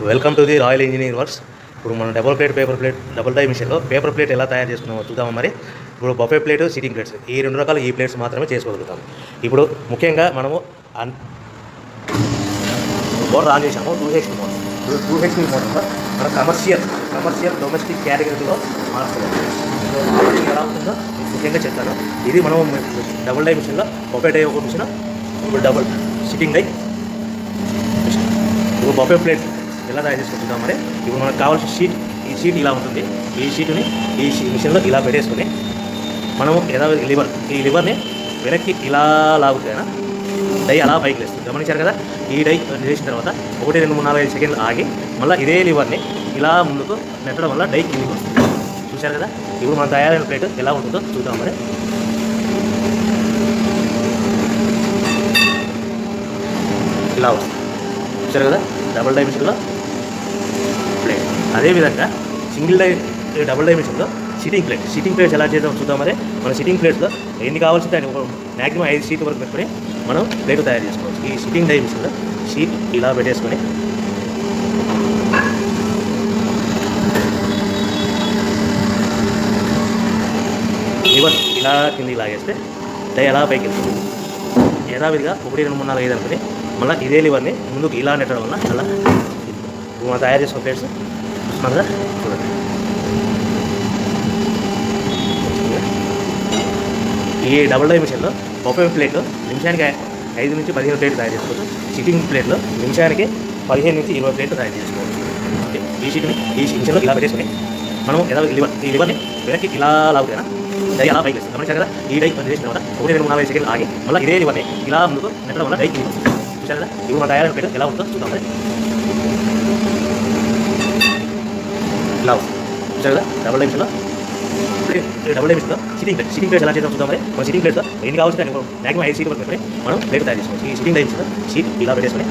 Welcome to the royal engineering works. ఇప్పుడు మనం double die మిషన్లో పేపర్ ప్లేట్ ఎలా తయారు చేసుకున్నామో చూద్దాము. మరి ఇప్పుడు బఫే ప్లేట్, సిట్టింగ్ ప్లేట్స్, ఈ రెండు రకాల ఈ ప్లేట్స్ మాత్రమే చేసుకోగలుగుతాము. ఇప్పుడు ముఖ్యంగా మనము మోటార్ ఆన్ చేసాము, 2HP మోటార్. 2HP మోటార్లో మనం కమర్షియల్ డొమెస్టిక్ కేటగిరీలో మార్చుకోవాలి. ఎలా ఉంటుందో ముఖ్యంగా చెప్తాను. ఇది మనం డబుల్ డై మిషన్లో బఫే డై ఒక మిషన్, ఇప్పుడు డబుల్ సిట్టింగ్ డై మిషన్. ఇప్పుడు బఫే ప్లేట్ ఎలా తయారు చేసుకుంటున్నాం. మరి ఇప్పుడు మనకు కావాల్సిన షీట్, ఈ షీట్ ఇలా ఉంటుంది. ఈ షీట్ని ఈ మిషన్లో ఇలా పెట్టేసుకుని మనము ఈ లివర్ని వెనక్కి ఇలా లాగుతేనా డై అలా పైకి లేస్తుంది. గమనించారు కదా. ఈ డై చేసిన తర్వాత 1, 2, 3, 4, 5 సెకండ్లు ఆగి మళ్ళీ ఇదే లివర్ని ఇలా ముందుకు నెట్టడం వల్ల డై కిందికి వస్తుంది. చూశారు కదా. ఇప్పుడు మనం తయారైన ప్లేట్ ఎలా ఉంటుందో చూద్దాం. మరి ఇలా వస్తుంది. చూశారు కదా. డబుల్ డై మిషన్లో ప్లేట్. అదేవిధంగా డబుల్ డై మిషన్లో సిట్టింగ్ ప్లేట్స్ ఎలా చేద్దాం చూద్దాం. మరి మన సిట్టింగ్ ప్లేట్స్లో ఎన్ని కావాల్సింటే మ్యాక్సిమం 5 షీట్ వరకు పెట్టుకొని మనం ప్లేట్ తయారు చేసుకోవచ్చు. ఈ సిట్టింగ్ డై మిషన్లో షీట్ ఇలా పెట్టేసుకొని లివర్ ఇలా కిందికి లాగేస్తే డై ఎలా పైకి వెళ్తుంది. యథావిధిగా 1, 2, 3, 4, 5 అనుకుని మళ్ళీ ఇదే లివర్ని ముందుకు ఇలా నెట్టడం వల్ల అలా మనం తయారు చేసుకున్న ప్లేట్స్ చూస్తున్నాం కదా. చూడండి. ఈ డబుల్ డై మిషన్లో బఫే ప్లేట్లో నిమిషానికి 5 నుంచి 15 ప్లేట్లు తయారు చేసుకోవచ్చు. సిట్టింగ్ ప్లేట్లో నిమిషానికి 15 నుంచి 20 ప్లేట్లు తయారు చేసుకోవచ్చు. ఓకే. ఈ మిషన్లో ఇలా పెట్టేసుకుని మనం ఈ లివర్ని వెనక్కి ఇలా లాగుతేనా డై అలా పైకి వేస్తుంది. గమనించారు కదా. ఈ డై చేసిన తర్వాత 1, 2, 3, 4, 5 సెకండ్లు ఆగి మళ్ళీ ఇదే లివర్ని ఇలా ముందుకు నెట్టడం వల్ల డై కిందికి వస్తుంది. చూశారు కదా. ఇప్పుడు మన తయారైన ప్లేట్ ఎలా ఉంటుందో చూద్దాం. ఇలా వస్తుంది. చూశారు కదా. డబుల్ డై మిషన్లో సిట్టింగ్ ప్లేట్స్ ఎలా చేద్దాం చూద్దాం. మరి మన సిట్టింగ్ ప్లేట్తో ఎన్ని కావాల్సింటే మ్యాక్సిమం 5 షీట్ వరకు పెట్టుకొని మనం ప్లేట్ తయారు చేసుకోవచ్చు. ఈ సిట్టింగ్ డై మిషన్లో షీట్ ఇలా పెట్టేసుకొని